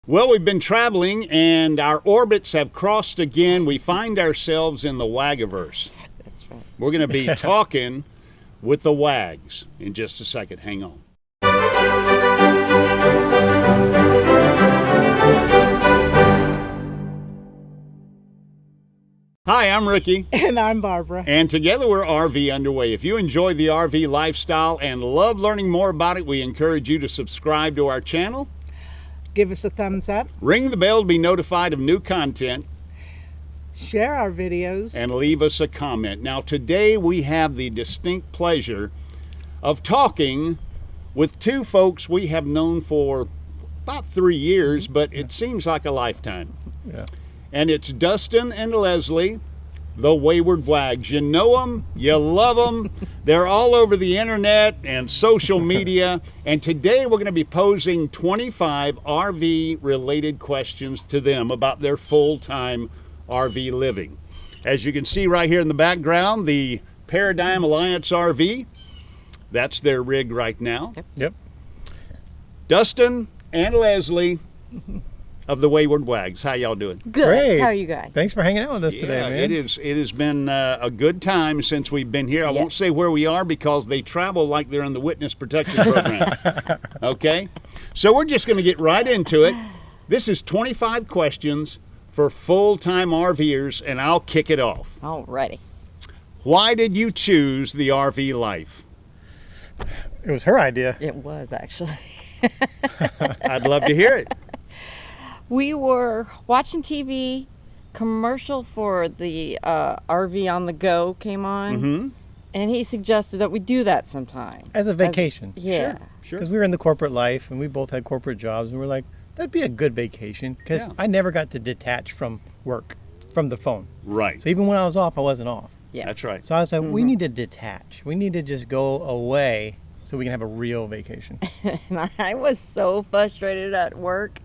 Well, we've been traveling and our orbits have crossed again. We find ourselves in the Waggiverse. That's right. We're going to be talking with the Waggs in just a second. Hang on. Hi, I'm Ricky. And I'm Barbara. And together we're RV Underway. If you enjoy the RV lifestyle and love learning more about it, we encourage you to subscribe to our channel. Give us a thumbs up. Ring the bell to be notified of new content. Share our videos. And leave us a comment. Now today we have the distinct pleasure of talking with two folks we have known for about 3 years, but it seems like a lifetime. Yeah. And it's Dustin and Leslie, the Wayward Waggs. You know them, you love them. They're all over the internet and social media. And today we're going to be posing 25 RV-related questions to them about their full-time RV living. As you can see right here in the background, the Paradigm Alliance RV. That's their rig right now. Yep. Dustin and Leslie of the Wayward Waggs. How y'all doing? Good. Great. How are you guys? Thanks for hanging out with us today, man. It has been a good time since we've been here. I won't say where we are because they travel like they're in the witness protection program. Okay? So we're just going to get right into it. This is 25 questions for full-time RVers, and I'll kick it off. Alrighty. Why did you choose the RV life? It was her idea. It was actually. I'd love to hear it. We were watching TV, commercial for the RV on the go came on, and he suggested that we do that sometime. As a vacation. Yeah. Sure. Because we were in the corporate life, and we both had corporate jobs, and we're like, that'd be a good vacation. Because I never got to detach from work, from the phone. Right. So even when I was off, I wasn't off. Yeah. That's right. So I was like, we need to detach. We need to just go away so we can have a real vacation. And I was so frustrated at work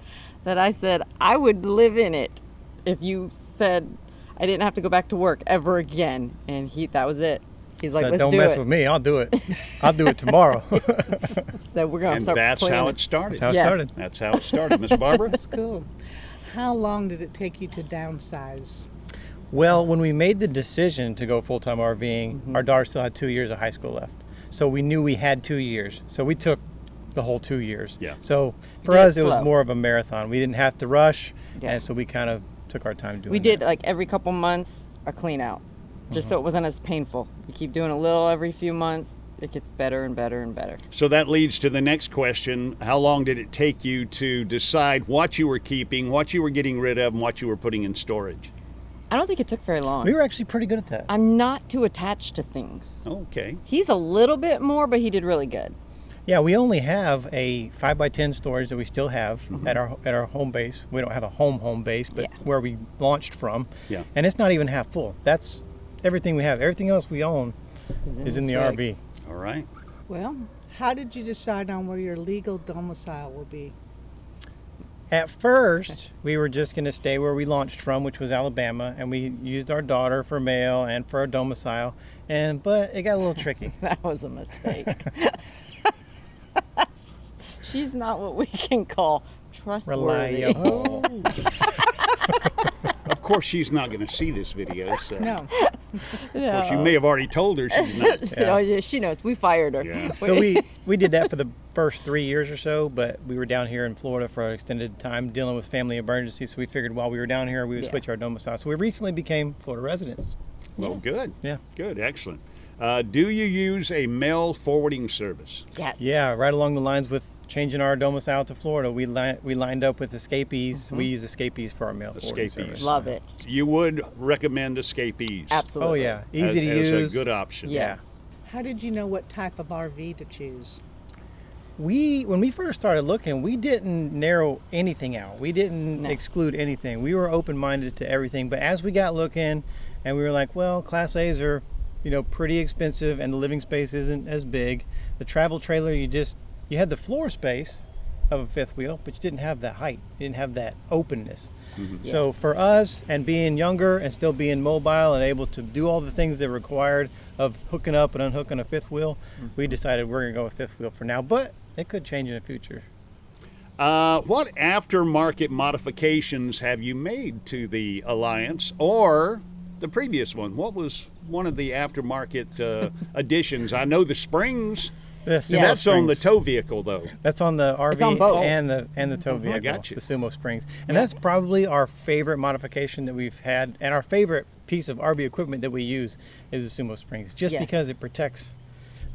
that I said I would live in it if you said I didn't have to go back to work ever again. And that was it. He's like, So let's don't do mess it. with me. I'll do it. I'll do it tomorrow. So we're going to And start that's planning. how it started. That's how it Yes. started. That's how it started. Miss Barbara? That's cool. How long did it take you to downsize? Well, when we made the decision to go full-time RVing, our daughter still had 2 years of high school left. So we knew we had 2 years. So we took the whole 2 years. Yeah. So for Did us, it slow. was more of a marathon. We didn't have to rush, Yeah. and so we kind of took our time doing We did that. like every couple months a clean out, just so it wasn't as painful. You keep doing a little every few months, it gets better and better and better. So that leads to the next question. How long did it take you to decide what you were keeping, what you were getting rid of, and what you were putting in storage? I don't think it took very long. We were actually pretty good at that. I'm not too attached to things. Okay. He's a little bit more, but he did really good. Yeah, we only have a 5x10 storage that we still have at our home base. We don't have a home base, but where we launched from. Yeah. And it's not even half full. That's everything we have. Everything else we own is in the this rig. RV. All right. Well, how did you decide on where your legal domicile will be? At first, we were just going to stay where we launched from, which was Alabama, and we used our daughter for mail and for our domicile. But it got a little tricky. That was a mistake. She's not what we can call trustworthy. Reliable. Of course, she's not going to see this video, so. No. Of course, you may have already told her she's not. Oh, yeah, she knows. We fired her. Yeah. So we did that for the first 3 years or so, but we were down here in Florida for an extended time dealing with family emergencies, so we figured while we were down here, we would switch our domicile. So we recently became Florida residents. Well, good. Yeah. Good. Excellent. Do you use a mail forwarding service? Yes. Yeah, right along the lines with changing our domicile to Florida, we lined up with Escapees. We use Escapees for our mail forwarding Escapees. service. Love it. You would recommend Escapees? Absolutely. Oh yeah, easy to as use. a good option. Yes. How did you know what type of RV to choose? When we first started looking, we didn't narrow anything out. We didn't exclude anything. We were open-minded to everything. But as we got looking, and we were like, well, Class A's are, pretty expensive, and the living space isn't as big. The travel trailer, you had the floor space of a fifth wheel, but you didn't have that height. You didn't have that openness. So for us, and being younger and still being mobile and able to do all the things that are required of hooking up and unhooking a fifth wheel, we decided we're going to go with fifth wheel for now. But it could change in the future. What aftermarket modifications have you made to the Alliance or the previous one? What was one of the aftermarket additions? I know the springs. Yes, Yeah. That's on the tow vehicle, though. That's on the RV on both. and the tow vehicle, Gotcha. the Sumo Springs. And that's probably our favorite modification that we've had, and our favorite piece of RV equipment that we use is the Sumo Springs, just Yes. because it protects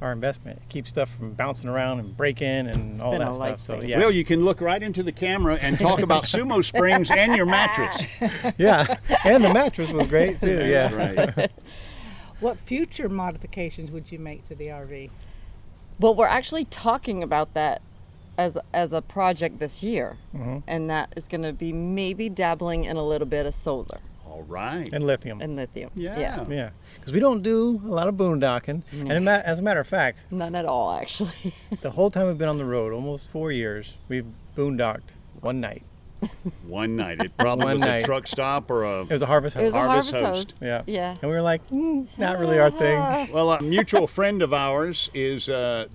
our investment. It keeps stuff from bouncing around and breaking and all been that a stuff. So lifesaver. yeah, Well, you can look right into the camera and talk about Sumo Springs and your mattress. yeah, and the mattress was great too. Yeah, That's right. What future modifications would you make to the RV? Well, we're actually talking about that as a project this year, and that is going to be maybe dabbling in a little bit of solar All right. and lithium. and lithium. Yeah. Yeah, because we don't do a lot of boondocking, No. and as a matter of fact, None at all, actually. the whole time we've been on the road, almost 4 years, we've boondocked one night. One night. It probably One was night. a truck stop or a. It was a harvest It was host. a Harvest harvest host. host. Yeah. Yeah. And we were like, not really our thing. Well, a mutual friend of ours is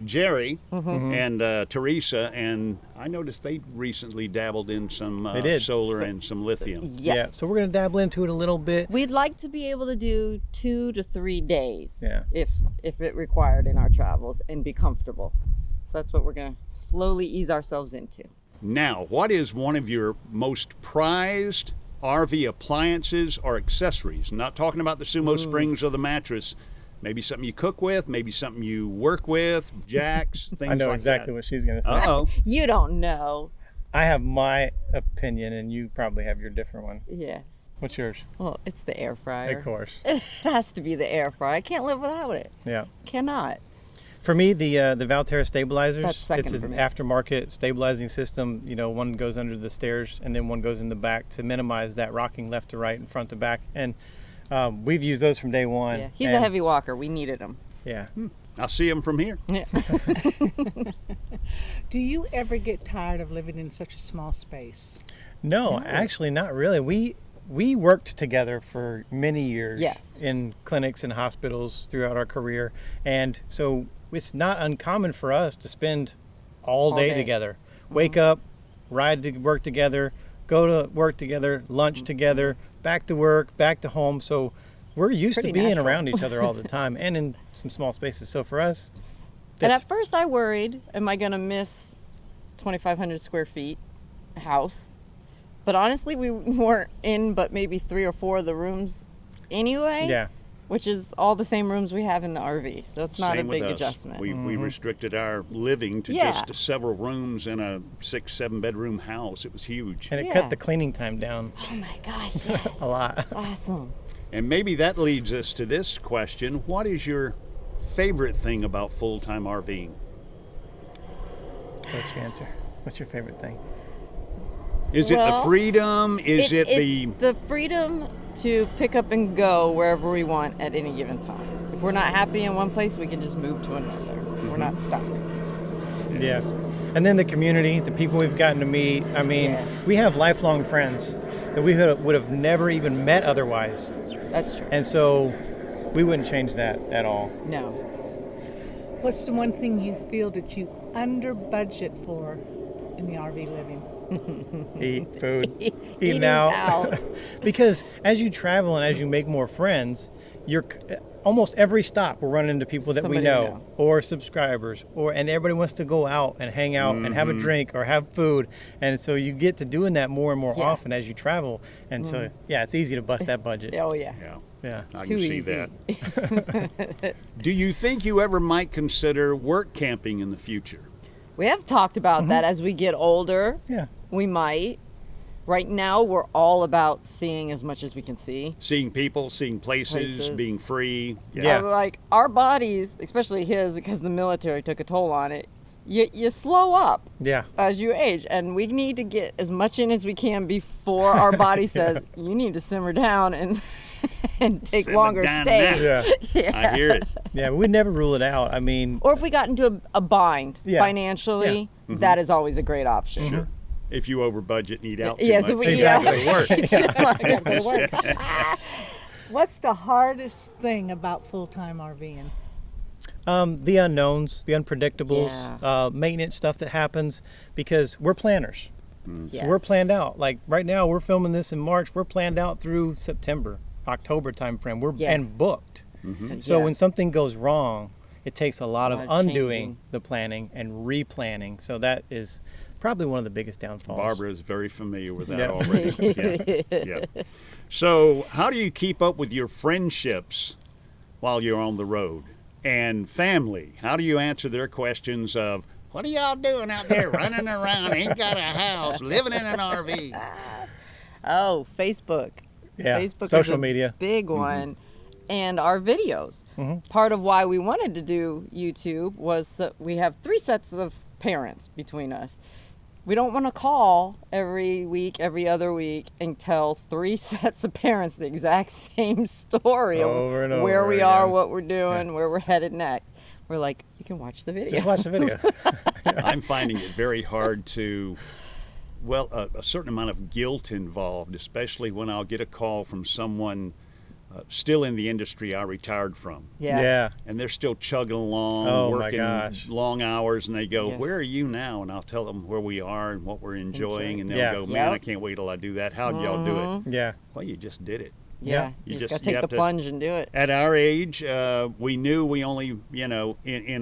Jerry Mm-hmm. and Teresa, and I noticed they recently dabbled in some They did. solar and some lithium. Yes. Yeah. So we're going to dabble into it a little bit. We'd like to be able to do 2 to 3 days, Yeah. if it required in our travels, and be comfortable. So that's what we're going to slowly ease ourselves into. Now, what is one of your most prized RV appliances or accessories? Not talking about the Sumo Springs or the mattress. Maybe something you cook with, maybe something you work with, jacks, things like that. I know exactly what she's going to say. Uh-oh. You don't know. I have my opinion, and you probably have your different one. Yeah. What's yours? Well, it's the air fryer. Of course. It has to be the air fryer. I can't live without it. Yeah. Cannot. For me, the Valterra stabilizers, That's second it's for an me. aftermarket stabilizing system. You know, one goes under the stairs and then one goes in the back to minimize that rocking left to right and front to back. And we've used those from day one. Yeah. He's a and- heavy walker. We needed him. Yeah. I see them from here. Yeah. Do you ever get tired of living in such a small space? No, actually, not really. We worked together for many years Yes. in clinics and hospitals throughout our career. And so it's not uncommon for us to spend all All day day. together. Wake up, ride to work together, go to work together, lunch together, back to work, back to home. So we're used Pretty to being natural. around each other all the time and in some small spaces. So for us, And fits. at first I worried, am I going to miss 2,500 square feet house? But honestly, we weren't in but maybe 3 or 4 of the rooms anyway. Yeah. Which is all the same rooms we have in the RV. So it's not Same a big with us. adjustment. We restricted our living to Yeah. just several rooms in a 6-7 bedroom house. It was huge. And it Yeah. cut the cleaning time down Oh my gosh, yes. a lot. That's awesome. And maybe that leads us to this question. What is your favorite thing about full-time RVing? What's your answer? What's your favorite thing? Is it the Well, freedom? Is it the... It's the freedom to pick up and go wherever we want at any given time. If we're not happy in one place, we can just move to another. We're not stuck. Yeah. And then the community, the people we've gotten to meet. I mean, Yeah. we have lifelong friends that we would have never even met otherwise. That's true. And so we wouldn't change that at all. No. What's the one thing you feel that you under budget for in the RV living? Eat food, Eating eating out. out. Because as you travel and as you make more friends, you're almost every stop we're running into people that Somebody we we know, know. or subscribers, and everybody wants to go out and hang out and have a drink or have food. And so you get to doing that more and more Yeah. often as you travel. And so, yeah, it's easy to bust that budget. Oh, yeah. Yeah, Yeah. I Too can see easy. that. Do you think you ever might consider work camping in the future? We have talked about that as we get older. Yeah. We might. Right now, we're all about seeing as much as we can see. Seeing people, seeing places, Places. being free. Yeah. Like our bodies, especially his, because the military took a toll on it. You slow up Yeah. as you age, and we need to get as much in as we can before our body says you need to simmer down and take Simmer longer down stay. Yeah. I hear it. Yeah, we'd never rule it out. I mean, Or if we got into a bind Yeah. financially, that is always a great option. Sure. If you over budget and eat out too Yes, much, we- it's yeah. not gonna work. It's not gonna work. What's the hardest thing about full-time RVing? The unknowns, the unpredictables, maintenance stuff that happens, because we're planners. So we're planned out. Like right now, we're filming this in March. We're planned out through September, October timeframe. We're and booked. So when something goes wrong, it takes a lot of undoing the planning and replanning. So that is probably one of the biggest downfalls. Barbara is very familiar with that already. Yeah. So how do you keep up with your friendships while you're on the road? And family, how do you answer their questions of, what are y'all doing out there running around, ain't got a house, living in an RV? Oh, Facebook. Yeah, Facebook social is a media. big one. And our videos. Part of why we wanted to do YouTube was we have 3 sets of parents between us. We don't want to call every week, every other week, and tell 3 sets of parents the exact same story Over and of where over we are, again. what we're doing, where we're headed next. We're like, you can watch the video. Just watch the video. I'm finding it very hard to, well, a certain amount of guilt involved, especially when I'll get a call from someone still in the industry I retired from. Yeah. And they're still chugging along, Oh, my working gosh. long hours, and they go, Yeah. where are you now? And I'll tell them where we are and what we're enjoying, and they'll Yeah. go, man, Yep. I can't wait till I do that. How'd y'all do it? Yeah. Well, you just did it. Yeah. You You just- just got to you take have the to- plunge and do it. At our age, we knew we only, in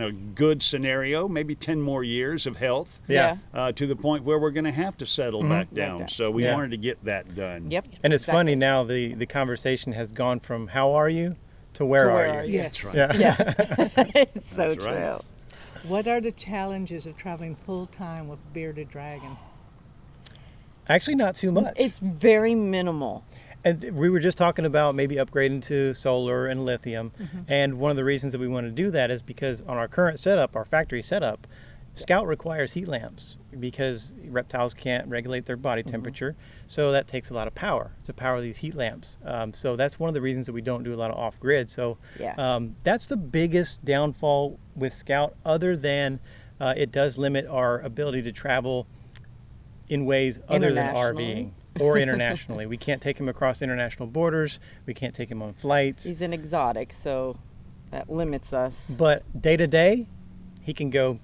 a good scenario, maybe 10 more years of health. Yeah. To the point where we're going to have to settle back down. down. So we Yeah. wanted to get that done. Yep. And it's Exactly. funny now, the conversation has gone from how are you to where, To where are are you? you? Yes. Right. Yeah. Yeah. It's so That's right. true. What are the challenges of traveling full time with Bearded Dragon? Actually, not too much. It's very minimal. And we were just talking about maybe upgrading to solar and lithium. And one of the reasons that we want to do that is because on our current setup, our factory setup, Scout requires heat lamps because reptiles can't regulate their body temperature. So that takes a lot of power to power these heat lamps. So that's one of the reasons that we don't do a lot of off-grid. So that's the biggest downfall with Scout, other than it does limit our ability to travel in ways other than Internationally. RVing. Or internationally. We can't take him across international borders. We can't take him on flights. He's an exotic, so that limits us. But day to day, he can go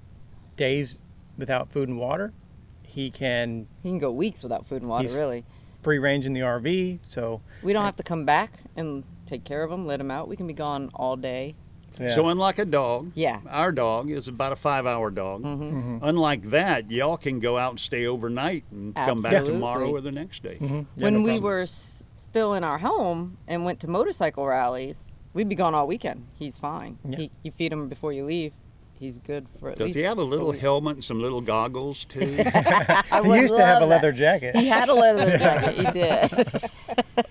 days without food and water. He can He can go weeks without food and water, He's- really. free range in the RV. So We don't have to come back and take care of him, let him out. We can be gone all day. yeah. So unlike a dog, Yeah. our dog is about a 5-hour dog. Mm-hmm. Unlike that, y'all can go out and stay overnight and come back Absolutely. tomorrow or the next day. Yeah, When no we problem. were still in our home and went to motorcycle rallies, we'd be gone all weekend. He's fine. Yeah. You feed him before you leave. He's good for at Does least he have a little week. helmet and some little goggles too? I He would used to have a love leather that. jacket. He had a leather jacket. He did.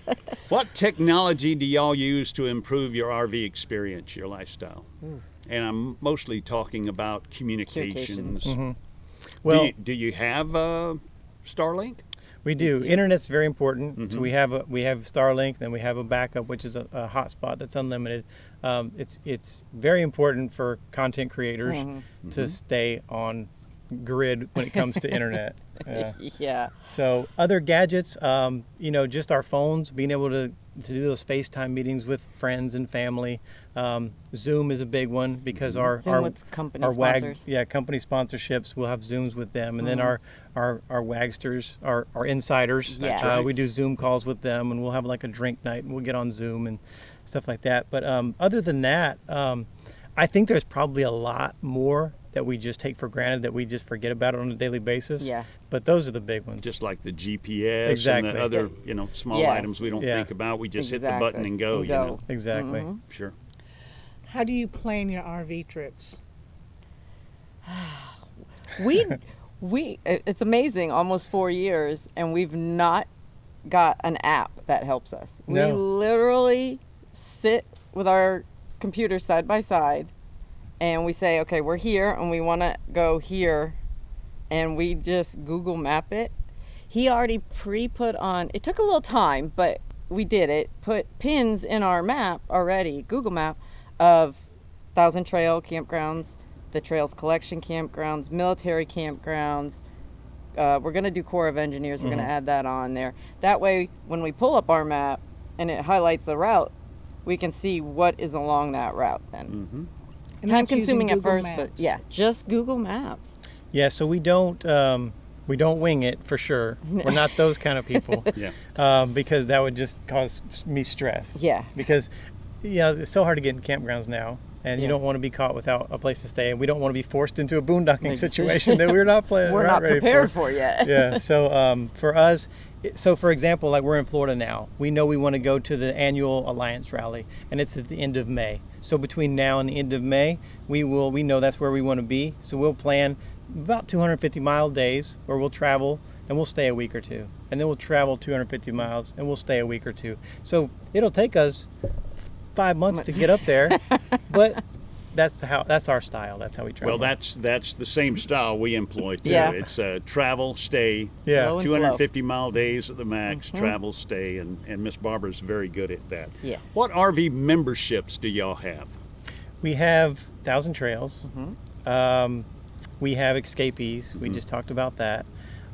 What technology do y'all use to improve your RV experience, your lifestyle? And I'm mostly talking about communications. Well, do you have Starlink? we do. Internet's very important. Mm-hmm. So we have Starlink, then we have a backup, which is a hotspot that's unlimited. It's very important for content creators Mm-hmm. to stay on grid when it comes to internet. Yeah. Yeah. So other gadgets, just our phones, being able to do those FaceTime meetings with friends and family. Zoom is a big one because our Zoom with company sponsors. company sponsorships. We'll have Zooms with them, and then Mm-hmm. our Wagsters, our insiders. That's right. We do Zoom calls with them, and we'll have like a drink night, and we'll get on Zoom and stuff like that. But other than that, I think there's probably a lot more that we just take for granted, that we just forget about it on a daily basis. Yeah. But those are the big ones. Just like the GPS Exactly. and the other, small Yes. items we don't Yeah. think about. We just hit the Exactly. button and go, And go. Exactly. Sure. How do you plan your RV trips? It's amazing, almost 4 years, and we've not got an app that helps us. We No. literally sit with our computers side by side, and we say, okay, we're here, and we want to go here, and we just Google map it. He already pre-put on, it took a little time, but we did it, put pins in our map already, Google map, of Thousand Trail campgrounds, the Trails Collection campgrounds, military campgrounds. We're going to do Corps of Engineers. We're going to add that on there. That way, when we pull up our map and it highlights the route, we can see what is along that route then. And time that's using consuming at Google first, but Maps. yeah, just Google Maps. Yeah, so we don't wing it for sure. We're not those kind of people. Yeah. Because that would just cause me stress. Yeah. Because it's so hard to get in campgrounds now, and you Yeah. don't want to be caught without a place to stay, and we don't want to be forced into a boondocking Make situation that we're not planning. We're not ready prepared for yet. Yeah. So for us, so for example, like we're in Florida now, we know we want to go to the annual Alliance rally, and it's at the end of May. So between now and the end of May, we know that's where we want to be. So we'll plan about 250-mile days where we'll travel and we'll stay a week or two, and then we'll travel 250 miles and we'll stay a week or two. So it'll take us 5 months to get up there, but that's our style. That's how we travel. Well, that's the same style we employ too. Yeah. It's travel, stay, Yeah. Slow and 250-mile days at the max, travel, stay, and Miss Barbara's very good at that. Yeah. What RV memberships do y'all have? We have Thousand Trails. We have Escapees. We just talked about that.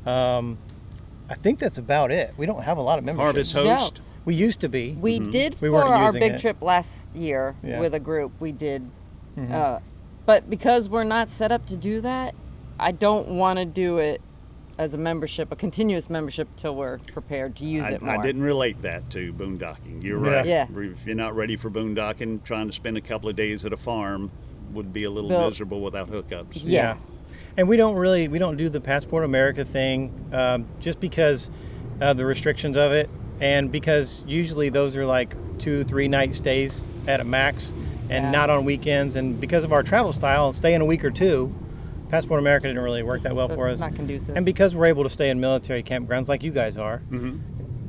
I think that's about it. We don't have a lot of memberships. Harvest Host? We used to be. We did We for weren't our using big it. trip last year Yeah. with a group. We did, but because we're not set up to do that, I don't want to do it as a membership, a continuous membership, till we're prepared to use it more. I didn't relate that to boondocking. You're Yeah. right. Yeah. If you're not ready for boondocking, trying to spend a couple of days at a farm would be a little Bill- miserable without hookups. Yeah. And we don't do the Passport America thing just because the restrictions of it, and because usually those are like 2-3 night stays at a max, and Yeah. not on weekends. And because of our travel style, staying a week or two, Passport America didn't really work that well for us. Not conducive. And because we're able to stay in military campgrounds like you guys are,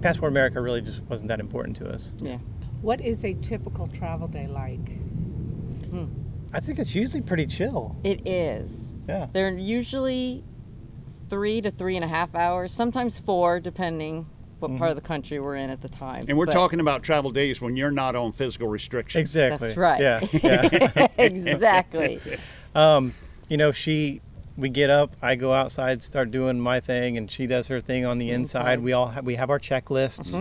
Passport America really just wasn't that important to us. Yeah. What is a typical travel day like? I think it's usually pretty chill. It is. Yeah. They're usually 3 to 3.5 hours, sometimes 4, depending what part of the country we're in at the time. And we're But- talking about travel days when you're not on physical restriction. Exactly. That's right. Yeah. Yeah. Exactly. We get up, I go outside, start doing my thing, and she does her thing on the inside. We have our checklists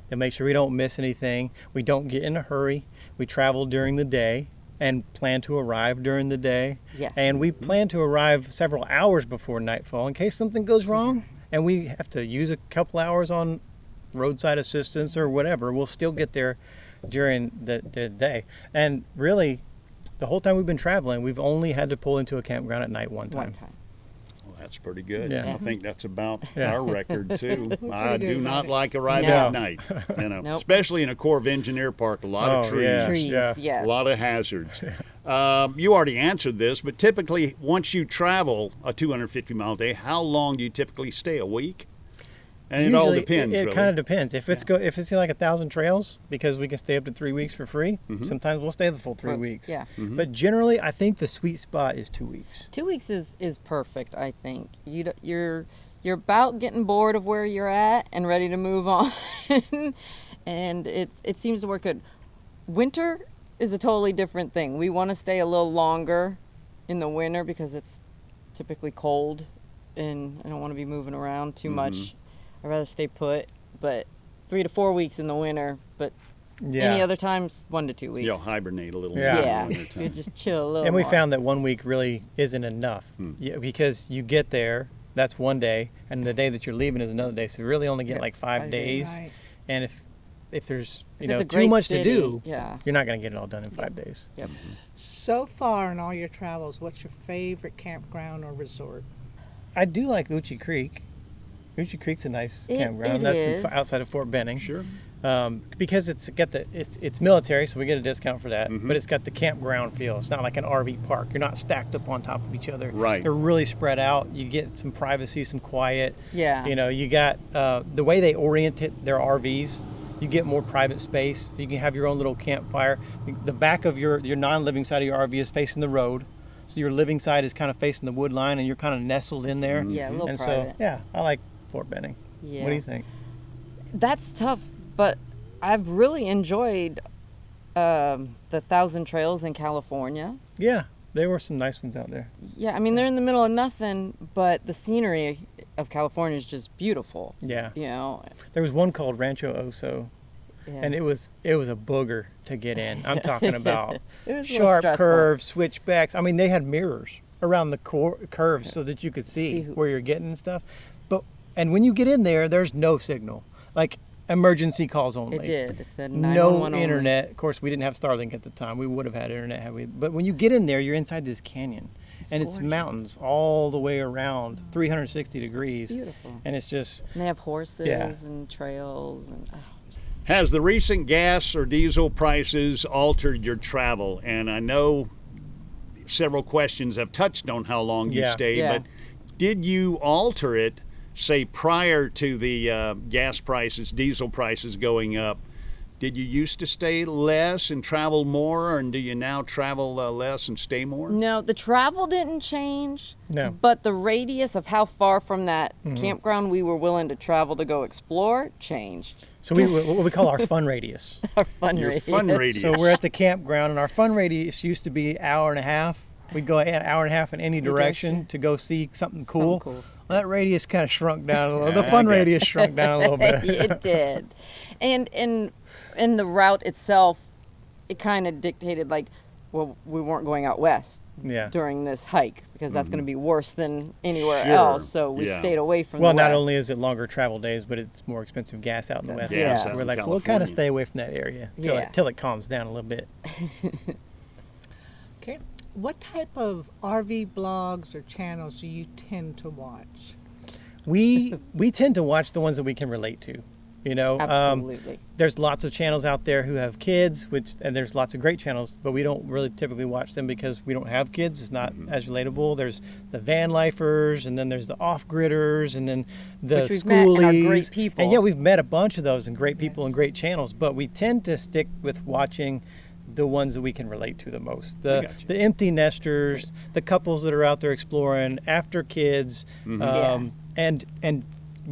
to make sure we don't miss anything. We don't get in a hurry. We travel during the day and plan to arrive during the day. Yeah. And we plan to arrive several hours before nightfall in case something goes wrong and we have to use a couple hours on roadside assistance or whatever. We'll still get there during the day. And really, the whole time we've been traveling, we've only had to pull into a campground at night one time. Well, that's pretty good. Yeah. I think that's about Yeah. our record too. I do good, not right? like arriving No. at night. Nope. Especially in a Corps of Engineer park, a lot of Oh, trees. yeah. Trees, Yeah. yeah. A lot of hazards. You already answered this, but typically, once you travel a 250-mile day, how long do you typically stay? A week? And it all Usually, depends. It really. kind of depends. If it's like 1,000 trails, because we can stay up to 3 weeks for free. Sometimes we'll stay the full 3 weeks. Yeah. But generally, I think the sweet spot is 2 weeks. 2 weeks is perfect, I think. You're about getting bored of where you're at and ready to move on. And it seems to work good. Winter is a totally different thing. We want to stay a little longer in the winter because it's typically cold and I don't want to be moving around too much. I'd rather stay put, but 3 to 4 weeks in the winter, but Yeah. any other times 1 to 2 weeks. You'll hibernate a little Yeah. more. Yeah, in the wintertime. you just chill a little And we more. found that 1 week really isn't enough. Yeah, because you get there, that's one day, and the day that you're leaving is another day. So you really only get like 5 days. Right. And if there's If it's a too great much city, to do, yeah. you're not going to get it all done in 5 days. Yep. So far in all your travels, what's your favorite campground or resort? I do like Uchi Creek. Uchi Creek's a nice It campground. is. That's outside of Fort Benning. Sure. Because it's military, so we get a discount for that. But it's got the campground feel. It's not like an RV park. You're not stacked up on top of each other. Right. They're really spread out. You get some privacy, some quiet. Yeah. You got the way they oriented their RVs. You get more private space. You can have your own little campfire. The back of your non-living side of your RV is facing the road. So your living side is kind of facing the wood line, and you're kind of nestled in there. Yeah, a little and private. so, yeah, I like Fort Benning. Yeah. What do you think? That's tough, but I've really enjoyed the 1,000 Trails in California. Yeah, there were some nice ones out there. Yeah, I mean, they're in the middle of nothing, but the scenery of California is just beautiful. Yeah. You know, There was one called Rancho Oso and it was a booger to get in. I'm talking about It was a little sharp stressful. curves, switchbacks. I mean, they had mirrors around the curves so that you could see where you're getting and stuff. And when you get in there, there's no signal. Like emergency calls only. It did. It said No 911 only. internet. Of course, we didn't have Starlink at the time. We would have had internet had we. But when you get in there, you're inside this canyon, and it's gorgeous. mountains all the way around, 360 degrees. It's beautiful. And it's just And they have horses Yeah. and trails and Has the recent gas or diesel prices altered your travel? And I know several questions have touched on how long you Yeah. stayed, Yeah. but did you alter it, say, prior to the gas prices, diesel prices going up? Did you used to stay less and travel more, and do you now travel less and stay more? No, the travel didn't change. No. But the radius of how far from that campground we were willing to travel to go explore changed. so what we call our fun radius. Our fun Your radius. fun radius. So we're at the campground, and our fun radius used to be hour and a half. We'd go an hour and a half in any direction to go see something cool. Something cool. Well, that radius kind of shrunk down a little. The I fun got you. radius shrunk down a little bit. It did. And in the route itself, it kind of dictated like, well, we weren't going out west Yeah. during this hike because that's going to be worse than anywhere Sure. else. So we Yeah. stayed away from Well, the not west. only is it longer travel days, but it's more expensive gas out in the west. gas So out we're in like, we'll kind California. of stay away from that area till, Yeah. till it calms down a little bit. Okay. What type of RV blogs or channels do you tend to watch? We tend to watch the ones that we can relate to. You know, Absolutely. there's lots of channels out there who have kids, and there's lots of great channels, but we don't really typically watch them because we don't have kids. It's not as relatable. There's the van lifers, and then there's the off-gridders, and then the Which we've met and are schoolies. great people. And yeah, we've met a bunch of those and great people and great channels, but we tend to stick with watching the ones that we can relate to the most. The empty nesters, the couples that are out there exploring after kids, and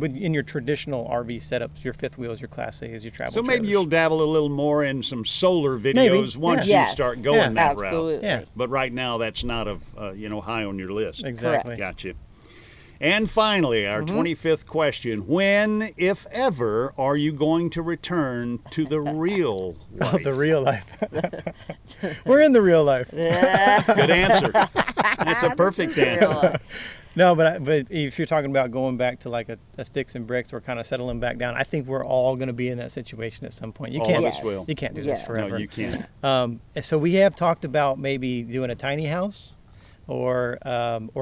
in your traditional RV setups, your fifth wheels, your Class A's, your travel So maybe trailers. you'll dabble a little more in some solar videos Maybe, once yeah. you start going Yeah. that route. Absolutely. Yeah. But right now, that's not high on your list. Exactly. Gotcha. And finally, our 25th question: when, if ever, are you going to return to the real Oh, life? the real life. We're in the real life. Good answer. That's a perfect answer. No, but if you're talking about going back to like a sticks and bricks or kind of settling back down, I think we're all going to be in that situation at some point. You All can't. of us will. You can't do Yeah. this forever. No, you can't. So we have talked about maybe doing a tiny house, or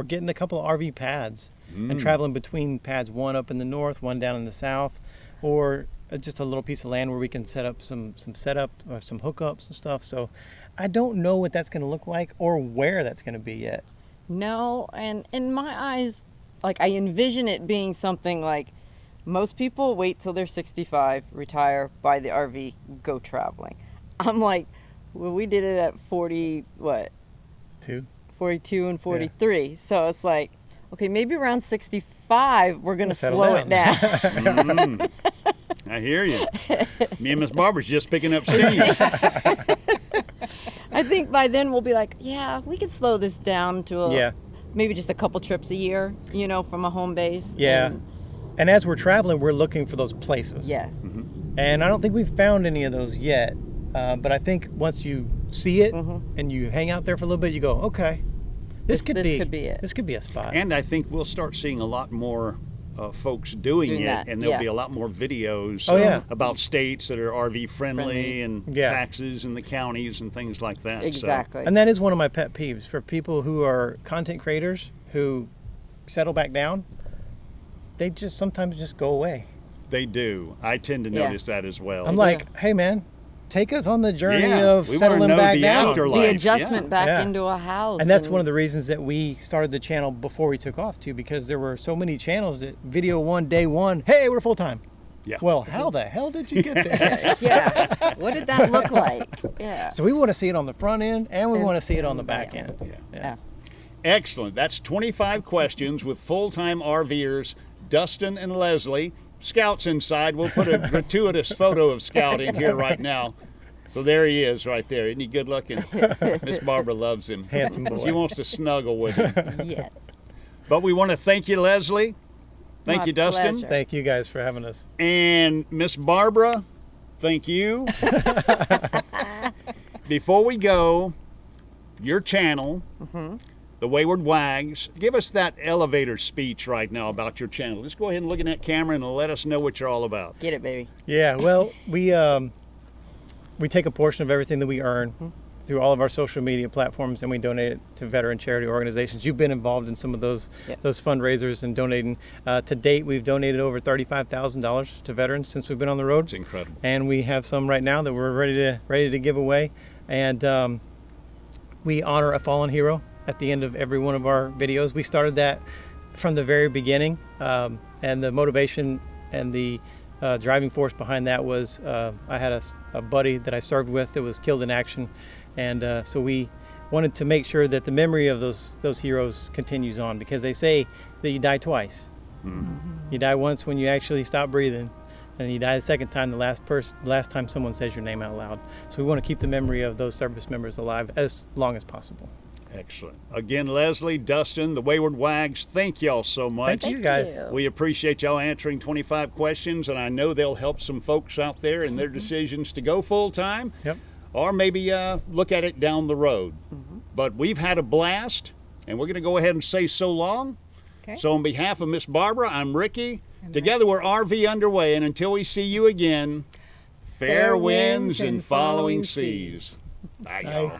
getting a couple of RV pads and traveling between pads, one up in the north, one down in the south, or just a little piece of land where we can set up some setup or some hookups and stuff. So I don't know what that's going to look like or where that's going to be yet. No, and in my eyes, like I envision it being something like most people wait till they're 65, retire, buy the RV, go traveling. I'm like, well, we did it at 42 and 43. So it's like, okay, maybe around 65, we're going to Settle slow it down. I hear you. Me and Miss Barbara's just picking up steam. I think by then we'll be like, yeah, we could slow this down to Yeah. maybe just a couple trips a year, from a home base. Yeah. And as we're traveling, we're looking for those places. Yes. And I don't think we've found any of those yet. But I think once you see it and you hang out there for a little bit, you go, okay, this could be it. This could be a spot. And I think we'll start seeing a lot more folks doing Doing it, that, and there'll yeah. be a lot more videos Oh, yeah. about states that are RV friendly Friendly. and Yeah. taxes and the counties and things like that. So Exactly. And that is one of my pet peeves for people who are content creators who settle back down. They just sometimes just go away. they do. I tend to Yeah. notice that as well. I'm like, hey man, take us on the journey Yeah, of we wanna settling know back the down. afterlife. the adjustment back Yeah. into a house. And that's one of the reasons that we started the channel before we took off too, because there were so many channels that video one, day one, hey, we're full time. Yeah. Well, how the hell did you get there? Yeah. What did that look like? Yeah. So we want to see it on the front end and we And want to see it on the on the back back end. Yeah. Excellent. That's 25 questions with full-time RVers Dustin and Leslie. Scout's inside. We'll put a gratuitous photo of Scout in here right now. So there he is right there. Isn't he good looking? Miss Barbara loves him. Handsome boy. She wants to snuggle with him. Yes. But we want to thank you, Leslie. Thank My you, Dustin. pleasure. Thank you guys for having us. And Miss Barbara, Thank you. Before we go, your channel, the Wayward Waggs, give us that elevator speech right now about your channel. Just go ahead and look in that camera and let us know what you're all about. Get it, baby. Yeah, well, we take a portion of everything that we earn through all of our social media platforms, and we donate it to veteran charity organizations. You've been involved in some of those fundraisers and donating. To date, we've donated over $35,000 to veterans since we've been on the road. It's incredible. And we have some right now that we're ready to give away. And we honor a fallen hero at the end of every one of our videos. We started that from the very beginning, and the motivation and the driving force behind that was I had a buddy that I served with that was killed in action, and so we wanted to make sure that the memory of those heroes continues on, because they say that you die twice. You die once when you actually stop breathing, and you die the second time, the last time someone says your name out loud. So we want to keep the memory of those service members alive as long as possible. Excellent. Again, Leslie, Dustin, the Wayward Waggs, thank y'all so much. Thank you, guys. We appreciate y'all answering 25 questions, and I know they'll help some folks out there in their decisions to go full-time, or maybe look at it down the road. But we've had a blast, and we're going to go ahead and say so long. Okay. So on behalf of Miss Barbara, I'm Ricky. Together we're RV Underway, and until we see you again, fair winds and following seas. Bye, y'all.